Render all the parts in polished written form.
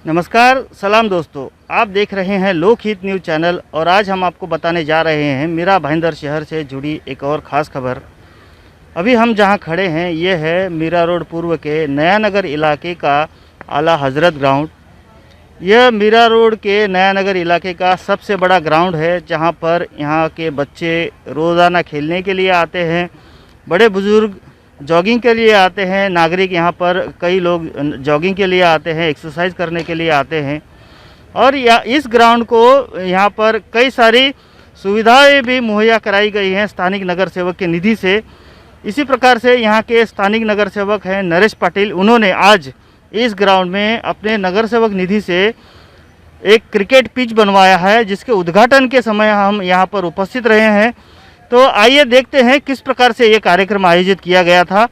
नमस्कार, सलाम दोस्तों। आप देख रहे हैं लोकहित न्यूज़ चैनल और आज हम आपको बताने जा रहे हैं मीरा भाईंदर शहर से जुड़ी एक और ख़ास खबर। अभी हम जहां खड़े हैं ये है मीरा रोड पूर्व के नया नगर इलाके का आला हज़रत ग्राउंड। यह मीरा रोड के नया नगर इलाके का सबसे बड़ा ग्राउंड है जहां पर यहां के बच्चे रोज़ाना खेलने के लिए आते हैं, बड़े बुज़ुर्ग जॉगिंग के लिए आते हैं, नागरिक यहाँ पर कई लोग जॉगिंग के लिए आते हैं, एक्सरसाइज करने के लिए आते हैं। और इस ग्राउंड को यहाँ पर कई सारी सुविधाएं भी मुहैया कराई गई हैं स्थानिक नगर सेवक के निधि से। इसी प्रकार से यहाँ के स्थानिक नगर सेवक हैं नरेश पाटिल, उन्होंने आज इस ग्राउंड में अपने नगर सेवक निधि से एक क्रिकेट पिच बनवाया है, जिसके उद्घाटन के समय हम यहाँ पर उपस्थित रहे हैं। तो आइए देखते हैं किस प्रकार से ये कार्यक्रम आयोजित किया गया था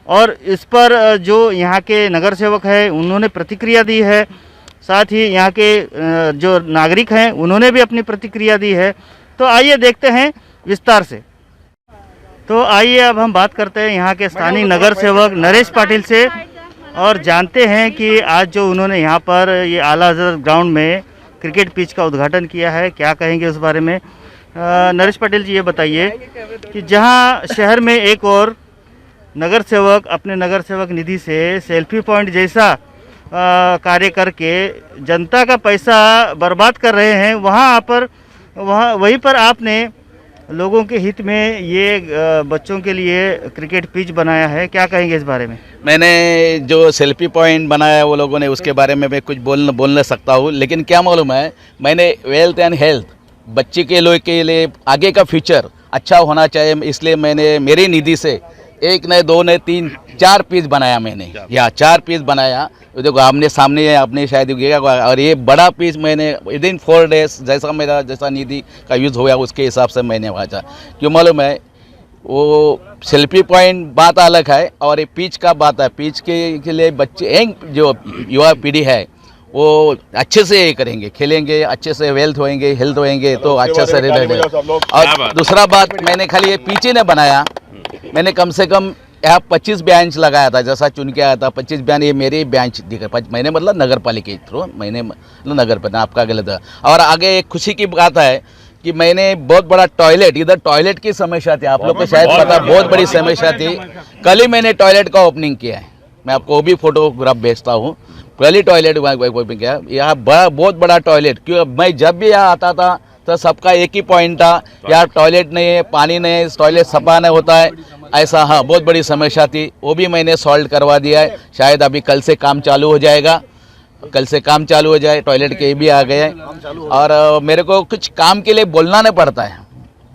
और इस पर जो यहाँ के नगर सेवक हैं उन्होंने प्रतिक्रिया दी है, साथ ही यहाँ के जो नागरिक हैं उन्होंने भी अपनी प्रतिक्रिया दी है। तो आइए देखते हैं विस्तार से। तो आइए अब हम बात करते हैं यहाँ के स्थानीय नगर सेवक नरेश पाटिल से और जानते हैं कि आज जो उन्होंने यहाँ पर ये आला हज़रत ग्राउंड में क्रिकेट पिच का उद्घाटन किया है, क्या कहेंगे उस बारे में। नरेश पाटिल जी, ये बताइए कि जहां शहर में एक और नगर सेवक अपने नगर सेवक निधि से सेल्फी पॉइंट जैसा कार्य करके जनता का पैसा बर्बाद कर रहे हैं, वहीं पर आपने लोगों के हित में ये बच्चों के लिए क्रिकेट पिच बनाया है, क्या कहेंगे इस बारे में। मैंने जो सेल्फी पॉइंट बनाया वो लोगों ने, उसके बारे में मैं कुछ बोल नहीं सकता हूँ, लेकिन क्या मालूम है, मैंने वेल्थ एंड हेल्थ बच्चे के लोग के लिए आगे का फ्यूचर अच्छा होना चाहिए, इसलिए मैंने मेरी निधि से एक नहीं दो नहीं तीन चार पीस बनाया। मैंने या 4 पीस बनाया, देखो आमने सामने है, आपने शायद और ये बड़ा पीस मैंने विद इन 4 डेज जैसा मेरा जैसा निधि का यूज़ हुआ उसके हिसाब से मैंने वाचा। क्यों मालूम है, वो सेल्फी पॉइंट बात अलग है और ये पिच का बात है। पिच के लिए बच्चे जो युवा पीढ़ी है वो अच्छे से करेंगे, खेलेंगे, अच्छे से हेल्थ होएंगे तो अच्छा से रिलेटेड। और दूसरा बात, मैंने खाली ये पिच ही नहीं बनाया, मैंने कम से कम यहाँ 25 बेंच लगाया था, जैसा चुन के आया था 25 बेंच, ये मेरे बेंच दिखे। मैंने मतलब नगर पालिका के थ्रू, मैंने मतलब नगर पालिका, आपका गलत है। और आगे एक खुशी की बात है कि मैंने बहुत बड़ा टॉयलेट, इधर टॉयलेट की समस्या थी, आप लोग को शायद पता, बहुत बड़ी समस्या थी। कल ही मैंने टॉयलेट का ओपनिंग किया है, मैं आपको वो भी फोटोग्राफ भेजता हूँ। पहली टॉयलेट क्या यहाँ बहुत बड़ा टॉयलेट, क्यों मैं जब भी यहाँ आता था तो सबका एक ही पॉइंट था, यार टॉयलेट नहीं है, पानी नहीं है, टॉयलेट सफा नहीं होता है, ऐसा हाँ बहुत बड़ी समस्या थी। वो भी मैंने सॉल्व करवा दिया है, शायद अभी कल से काम चालू हो जाएगा, कल से काम चालू हो जाए, टॉयलेट के भी आ गए हैं। और मेरे को कुछ काम के लिए बोलना नहीं पड़ता है,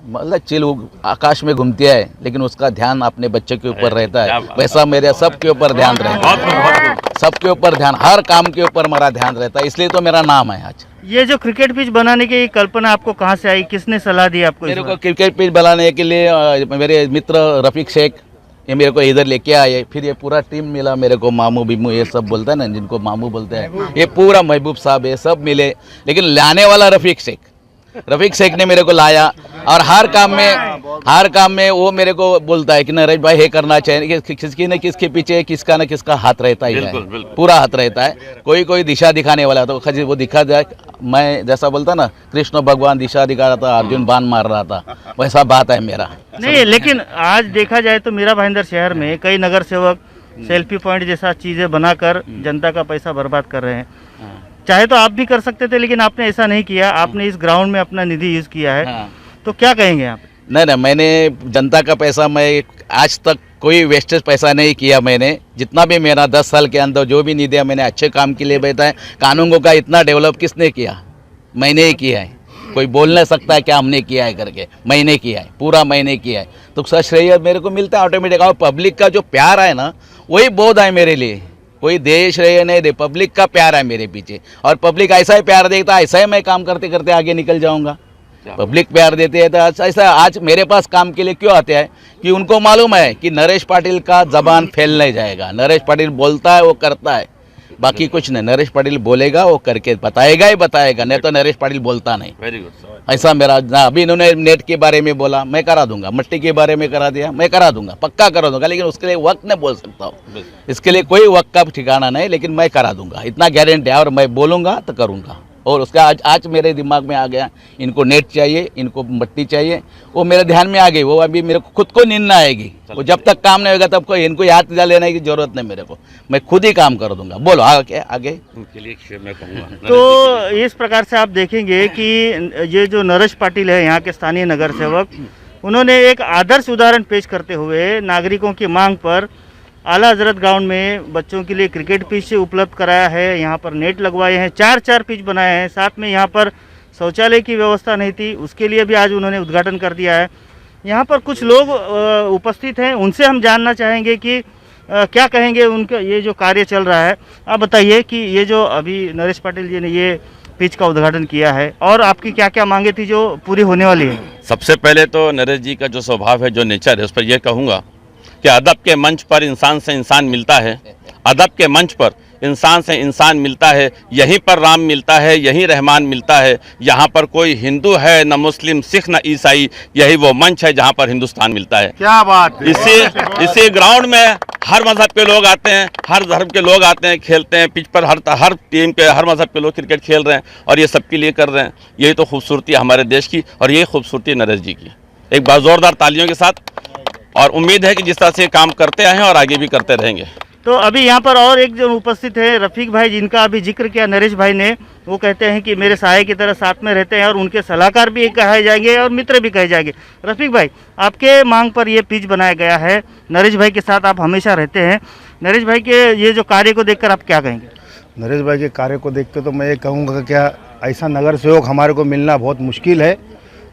मतलब चिल आकाश में घूमती है लेकिन उसका ध्यान अपने बच्चे के ऊपर रहता है, वैसा मेरे सबके ऊपर ध्यान रहता है, सबके ऊपर ध्यान, हर काम के ऊपर मेरा ध्यान रहता है, इसलिए तो मेरा नाम है आज। ये जो क्रिकेट पिच बनाने की कल्पना आपको कहाँ से आई, किसने सलाह दी आपको? मेरे को क्रिकेट पिच बनाने के लिए मेरे मित्र रफीक शेख ये मेरे को इधर लेके आए, फिर ये पूरा टीम मिला मेरे को, मामू बिमू ये सब बोलता है ना, जिनको मामू बोलते हैं, ये पूरा महबूब साहब ये सब मिले, लेकिन लाने वाला रफीक शेख ने मेरे को लाया। और हर काम में वो मेरे को बोलता है कि नरेश भाई ये करना चाहिए, किसकी न किसके पीछे किसका न किसका हाथ रहता ही है, पूरा हाथ रहता है। कोई दिशा दिखाने वाला तो वो दिखा जाए, मैं जैसा बोलता ना कृष्ण भगवान दिशा दिखा रहा था, अर्जुन बाण मार रहा था, वैसा बात है मेरा। नहीं, लेकिन आज देखा जाए तो मीरा भाईंदर शहर में कई नगर सेवक सेल्फी पॉइंट जैसा चीज़ें बनाकर जनता का पैसा बर्बाद कर रहे हैं। चाहे तो आप भी कर सकते थे, लेकिन आपने ऐसा नहीं किया, आपने इस ग्राउंड में अपना निधि यूज़ किया है। तो क्या कहेंगे आप? नहीं, मैंने जनता का पैसा, मैं आज तक कोई वेस्टेज पैसा नहीं किया। मैंने जितना भी मेरा 10 साल के अंदर जो भी निधि मैंने अच्छे काम के लिए बैठा है। कानूनों का इतना डेवलप किसने किया? मैंने ही किया है, कोई बोल नहीं सकता है क्या हमने किया है करके, मैंने किया है, पूरा मैंने किया है, तो उसका श्रेय मेरे को मिलता है ऑटोमेटिक। और पब्लिक का जो प्यार है ना, वही बहुत है मेरे लिए, कोई देश श्रेय नहीं दे, पब्लिक का प्यार है मेरे पीछे, और पब्लिक ऐसा ही प्यार देता है, ऐसा ही मैं काम करते करते आगे निकल जाऊंगा। पब्लिक प्यार देते हैं तो ऐसा आज मेरे पास काम के लिए क्यों आते हैं कि उनको मालूम है कि नरेश पाटिल का जबान फैल नहीं जाएगा, नरेश पाटिल बोलता है वो करता है, बाकी कुछ नहीं। नरेश पाटिल बोलेगा वो करके बताएगा ही बताएगा, नहीं तो नरेश पाटिल बोलता नहीं। Very good. ऐसा मेरा ना, अभी इन्होंने नेट के बारे में बोला, मैं करा दूंगा। मट्टी के बारे में करा दिया, मैं करा दूंगा, पक्का करा दूंगा। लेकिन उसके लिए वक्त नहीं बोल सकता हूँ, इसके लिए कोई वक्त का ठिकाना नहीं, लेकिन मैं करा दूंगा, इतना गारंटी है। और मैं बोलूँगा तो करूँगा। और उसका आज मेरे दिमाग में आ गया, इनको नेट चाहिए, इनको मट्टी चाहिए, वो मेरे ध्यान में आ गई। वो अभी मेरे को खुद को नींद ना आएगी, वो जब तक काम नहीं होगा तब को इनको याद दिला लेने की जरूरत नहीं मेरे को, मैं खुद ही काम कर दूंगा। बोलो आगे आगे। उनके लिए मैं कहूँगा तो इस प्रकार से आप देखेंगे कि ये जो नरेश पाटिल है यहाँ के स्थानीय नगर सेवक, उन्होंने एक आदर्श उदाहरण पेश करते हुए नागरिकों की मांग पर आला हजरत ग्राउंड में बच्चों के लिए क्रिकेट पिच उपलब्ध कराया है, यहाँ पर नेट लगवाए हैं, 4 पिच बनाए हैं, साथ में यहाँ पर शौचालय की व्यवस्था नहीं थी, उसके लिए भी आज उन्होंने उद्घाटन कर दिया है। यहाँ पर कुछ लोग उपस्थित हैं, उनसे हम जानना चाहेंगे कि क्या कहेंगे उनका ये जो कार्य चल रहा है। आप बताइए कि ये जो अभी नरेश पाटिल जी ने ये पिच का उद्घाटन किया है और आपकी क्या क्या मांगे थी जो पूरी होने वाली है। सबसे पहले तो नरेश जी का जो स्वभाव है, जो नेचर है, उस पर यह कहूँगा कि अदब के मंच पर इंसान से इंसान मिलता है, अदब के मंच पर इंसान से इंसान मिलता है, यहीं पर राम मिलता है, यहीं रहमान मिलता है। यहाँ पर कोई हिंदू है न मुस्लिम, सिख न ईसाई, यही वो मंच है जहाँ पर हिंदुस्तान मिलता है। क्या बात है। इसी ग्राउंड में हर मजहब के लोग आते हैं, हर धर्म के लोग आते हैं, खेलते हैं। पिच पर हर टीम के, हर मजहब के लोग क्रिकेट खेल रहे हैं और ये सबके लिए कर रहे हैं। यही तो खूबसूरती है हमारे देश की और यही खूबसूरती है नरेश जी की। एक बार जोरदार तालियों के साथ, और उम्मीद है कि जिस तरह से काम करते आए हैं और आगे भी करते रहेंगे। तो अभी यहाँ पर और एक जो उपस्थित है रफ़ीक भाई, जिनका अभी जिक्र किया नरेश भाई ने, वो कहते हैं कि मेरे सहाय की तरह साथ में रहते हैं और उनके सलाहकार भी कहे जाएंगे और मित्र भी कहे जाएंगे। रफ़ीक भाई, आपके मांग पर ये पिच बनाया गया है, नरेश भाई के साथ आप हमेशा रहते हैं, नरेश भाई के ये जो कार्य को देखकर आप क्या कहेंगे। नरेश भाई के कार्य को देख के तो मैं ये कहूँगा कि क्या ऐसा नगर सेवक हमारे को मिलना बहुत मुश्किल है,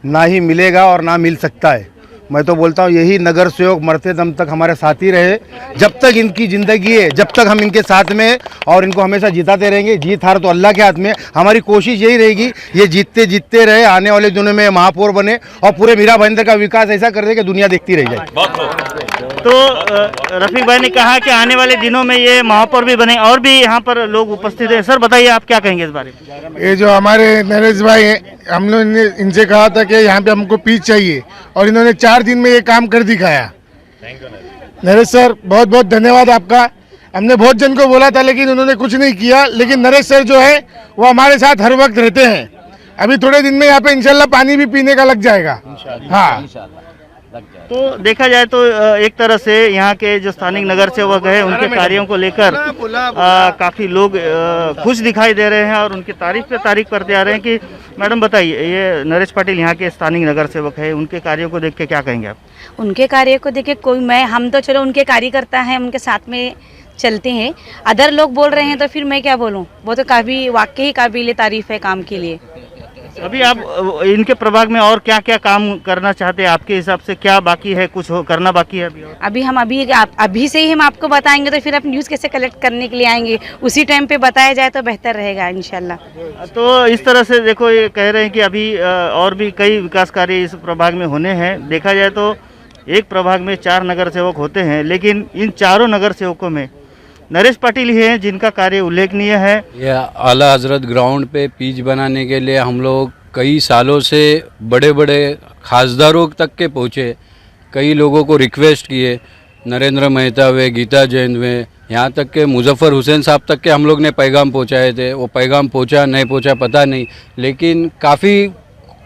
ना ही मिलेगा और ना मिल सकता है। मैं तो बोलता हूँ यही नगर सेवक मरते दम तक हमारे साथ ही रहे, जब तक इनकी ज़िंदगी है, जब तक हम इनके साथ में, और इनको हमेशा जिताते रहेंगे। जीत हार तो अल्लाह के हाथ में, हमारी कोशिश यही रहेगी ये जीतते जीतते रहे, आने वाले दिनों में महापौर बने और पूरे मीरा भाईंदर का विकास ऐसा कर दे कि दुनिया देखती रह जाए। तो रफ़ीक भाई ने कहा कि आने वाले दिनों में ये महापौर भी बने, और भी यहाँ पर लोग उपस्थित हैं। सर बताइए आप क्या कहेंगे इस बारे में। ये जो हमारे नरेश भाई हैं, हम लोग ने इनसे कहा था कि यहाँ पे हमको पिच चाहिए और इन्होंने 4 दिन में ये काम कर दिखाया। नरेश सर बहुत बहुत धन्यवाद आपका। हमने बहुत जन को बोला था लेकिन उन्होंने कुछ नहीं किया, लेकिन नरेश सर जो है वो हमारे साथ हर वक्त रहते हैं। अभी थोड़े दिन में यहाँ पे इंशाल्लाह पानी भी पीने का लग जाएगा। हाँ, तो देखा जाए तो एक तरह से यहाँ के जो स्थानिक नगर सेवक है उनके कार्यों को लेकर काफ़ी लोग खुश दिखाई दे रहे हैं और उनकी तारीफ पे तारीफ करते आ रहे हैं। कि मैडम बताइए, ये नरेश पाटिल यहाँ के स्थानिक नगर सेवक है, उनके कार्यों को देख के क्या कहेंगे आप। उनके कार्य को देखे हम तो चलो उनके कार्यकर्ता हैं, उनके साथ में चलते हैं। अदर लोग बोल रहे हैं तो फिर मैं क्या बोलूँ, वो तो काफ़ी वाकई काबिल तारीफ है काम के लिए। अभी आप इनके प्रभाग में और क्या क्या काम करना चाहते हैं, आपके हिसाब से क्या बाकी है, कुछ करना बाकी है अभी? अभी से ही हम आपको बताएंगे तो फिर आप न्यूज़ कैसे कलेक्ट करने के लिए आएंगे, उसी टाइम पे बताया जाए तो बेहतर रहेगा इंशाल्लाह। तो इस तरह से देखो, ये कह रहे हैं कि अभी और भी कई विकास कार्य इस प्रभाग में होने हैं। देखा जाए तो एक प्रभाग में 4 नगर सेवक होते हैं, लेकिन इन चारों नगर सेवकों में नरेश पाटिल ही हैं जिनका कार्य उल्लेखनीय है। यह आला हजरत ग्राउंड पे पिच बनाने के लिए हम लोग कई सालों से बड़े बड़े खासदारों तक के पहुँचे, कई लोगों को रिक्वेस्ट किए, नरेंद्र मेहता हुए, गीता जैन हुए, यहाँ तक के मुजफ्फर हुसैन साहब तक के हम लोग ने पैगाम पहुँचाए थे। वो पैगाम पहुँचा नहीं पहुँचा पता नहीं, लेकिन काफ़ी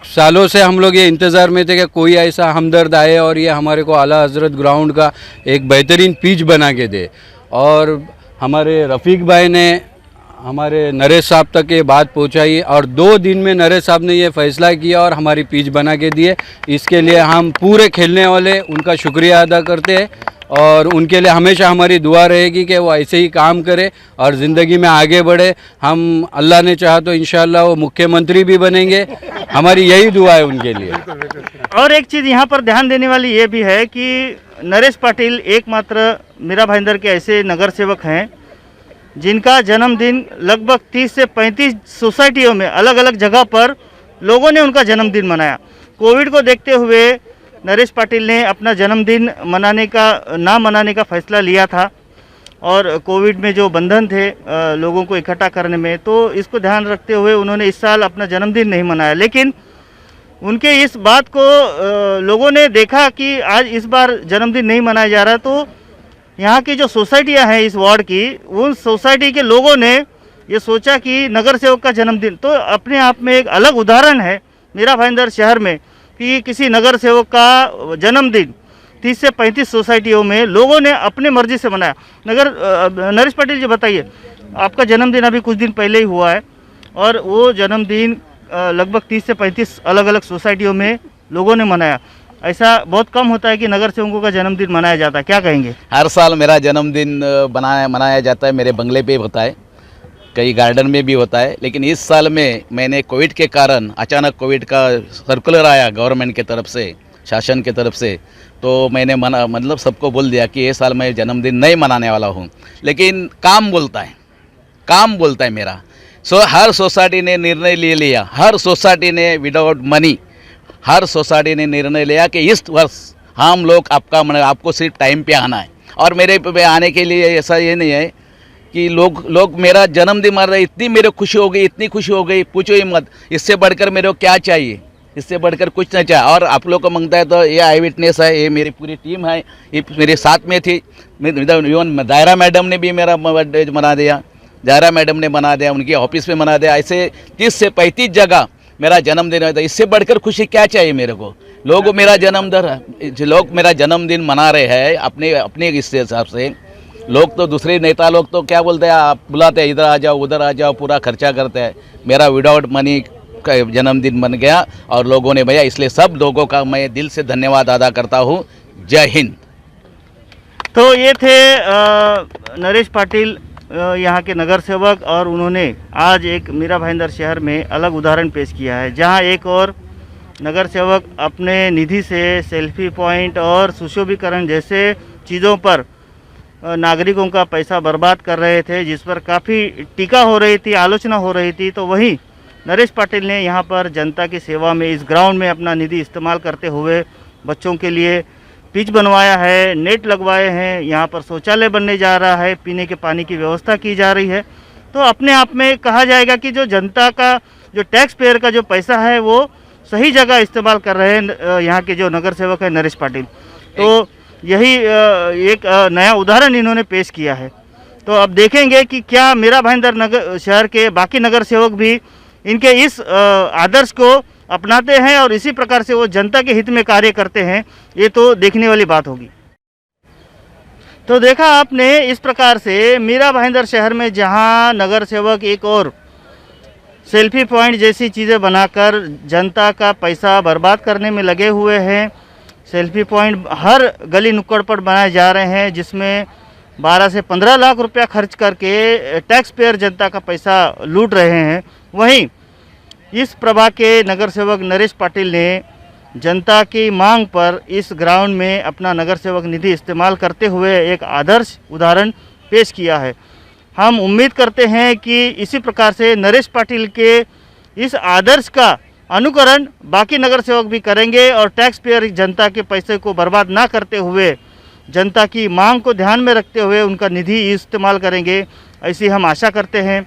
सालों से हम लोग ये इंतज़ार में थे कि कोई ऐसा हमदर्द आए और ये हमारे को आला हजरत ग्राउंड का एक बेहतरीन पिच बना के दे। और हमारे रफ़ीक भाई ने हमारे नरेश साहब तक ये बात पहुंचाई और 2 दिन में नरेश साहब ने ये फ़ैसला किया और हमारी पिच बना के दिए। इसके लिए हम पूरे खेलने वाले उनका शुक्रिया अदा करते हैं और उनके लिए हमेशा हमारी दुआ रहेगी कि वो ऐसे ही काम करे और ज़िंदगी में आगे बढ़े। हम अल्लाह ने चाहा तो इंशाअल्लाह वो मुख्यमंत्री भी बनेंगे, हमारी यही दुआ है उनके लिए। और एक चीज़ यहाँ पर ध्यान देने वाली ये भी है कि नरेश पाटिल एकमात्र मीरा भाईंदर के ऐसे नगर सेवक हैं जिनका जन्मदिन लगभग 30 से 35 सोसाइटियों में अलग अलग जगह पर लोगों ने उनका जन्मदिन मनाया। कोविड को देखते हुए नरेश पाटिल ने अपना जन्मदिन ना मनाने का फैसला लिया था और कोविड में जो बंधन थे लोगों को इकट्ठा करने में, तो इसको ध्यान रखते हुए उन्होंने इस साल अपना जन्मदिन नहीं मनाया। लेकिन उनके इस बात को लोगों ने देखा कि आज इस बार जन्मदिन नहीं मनाया जा रहा, तो यहाँ की जो सोसाइटियाँ हैं इस वार्ड की, उन सोसाइटी के लोगों ने ये सोचा कि नगर सेवक का जन्मदिन तो अपने आप में एक अलग उदाहरण है मीरा भाईंदर शहर में कि किसी नगर सेवक का जन्मदिन 30 से 35 सोसाइटियों में लोगों ने अपने मर्जी से मनाया। नरेश पटेल जी बताइए, आपका जन्मदिन अभी कुछ दिन पहले ही हुआ है और वो जन्मदिन लगभग 30 से 35 अलग अलग सोसाइटियों में लोगों ने मनाया। ऐसा बहुत कम होता है कि नगर सेवकों का जन्मदिन मनाया जाता है, क्या कहेंगे? हर साल मेरा जन्मदिन मनाया जाता है, मेरे बंगले पे होता है, कई गार्डन में भी होता है। लेकिन इस साल में मैंने कोविड के कारण, अचानक कोविड का सर्कुलर आया गवर्नमेंट की तरफ से, शासन की तरफ से, तो मैंने मतलब सबको बोल दिया कि ये साल मैं जन्मदिन नहीं मनाने वाला हूँ। लेकिन काम बोलता है मेरा। हर सोसाइटी ने निर्णय ले लिया, हर सोसाइटी ने विदाउट मनी, हर सोसाइटी ने निर्णय लिया कि इस वर्ष हम लोग आपको सिर्फ टाइम पे आना है। और मेरे पे आने के लिए ऐसा ये नहीं है कि लोग मेरा जन्मदिन मना रहे, इतनी मेरे खुशी हो गई, इतनी खुशी हो गई, पूछो ही मत। इससे बढ़कर मेरे को क्या चाहिए, इससे बढ़कर कुछ नहीं चाहिए। और आप लोग को मांगता है तो ये आई विटनेस है, ये मेरी पूरी टीम है, ये मेरे साथ में थी। इवन दायरा मैडम ने भी मेरा बर्थडे मना दिया, दायरा मैडम ने बना दिया, उनके ऑफिस में बना दिया। ऐसे 30 से 35 जगह मेरा जन्मदिन है, तो इससे बढ़कर खुशी क्या चाहिए मेरे को। लोग मेरा जन्मदिन मना रहे हैं अपने इस हिसाब से। लोग तो दूसरे नेता लोग तो क्या बोलते हैं, आप बुलाते हैं इधर आ जाओ उधर आ जाओ, पूरा खर्चा करते हैं। मेरा विदाउट मनी का जन्मदिन बन गया और लोगों ने भैया, इसलिए सब लोगों का मैं दिल से धन्यवाद अदा करता हूँ। जय हिंद। तो ये थे नरेश पाटिल, यहाँ के नगर सेवक, और उन्होंने आज एक मीरा भाईंदर शहर में अलग उदाहरण पेश किया है, जहाँ एक और नगर सेवक अपने निधि से सेल्फी पॉइंट और सुशोभीकरण जैसे चीज़ों पर नागरिकों का पैसा बर्बाद कर रहे थे, जिस पर काफ़ी टीका हो रही थी, आलोचना हो रही थी। तो वहीं नरेश पाटिल ने यहाँ पर जनता की सेवा में इस ग्राउंड में अपना निधि इस्तेमाल करते हुए बच्चों के लिए पिच बनवाया है, नेट लगवाए हैं, यहाँ पर शौचालय बनने जा रहा है, पीने के पानी की व्यवस्था की जा रही है। तो अपने आप में कहा जाएगा कि जो जनता का, जो टैक्स पेयर का जो पैसा है वो सही जगह इस्तेमाल कर रहे हैं यहाँ के जो नगर सेवक है नरेश पाटिल। तो यही एक नया उदाहरण इन्होंने पेश किया है। तो अब देखेंगे कि क्या मीरा भाईंदर नगर शहर के बाकी नगर सेवक भी इनके इस आदर्श को अपनाते हैं और इसी प्रकार से वो जनता के हित में कार्य करते हैं, ये तो देखने वाली बात होगी। तो देखा आपने इस प्रकार से मीरा भाईंदर शहर में जहां नगर सेवक एक और सेल्फी पॉइंट जैसी चीज़ें बनाकर जनता का पैसा बर्बाद करने में लगे हुए हैं। सेल्फी पॉइंट हर गली नुक्कड़ पर बनाए जा रहे हैं, जिसमें 12 से 15 लाख रुपया खर्च करके टैक्स पेयर जनता का पैसा लूट रहे हैं। वहीं इस प्रभाग के नगर सेवक नरेश पाटिल ने जनता की मांग पर इस ग्राउंड में अपना नगर सेवक निधि इस्तेमाल करते हुए एक आदर्श उदाहरण पेश किया है। हम उम्मीद करते हैं कि इसी प्रकार से नरेश पाटिल के इस आदर्श का अनुकरण बाकी नगर सेवक भी करेंगे और टैक्स पेयर जनता के पैसे को बर्बाद ना करते हुए जनता की मांग को ध्यान में रखते हुए उनका निधि इस्तेमाल करेंगे, ऐसी हम आशा करते हैं।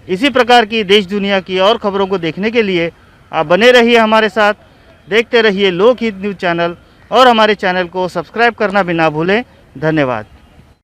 इसी प्रकार की देश दुनिया की और खबरों को देखने के लिए आप बने रहिए हमारे साथ, देखते रहिए लोकहित न्यूज़ चैनल और हमारे चैनल को सब्सक्राइब करना भी ना भूलें। धन्यवाद।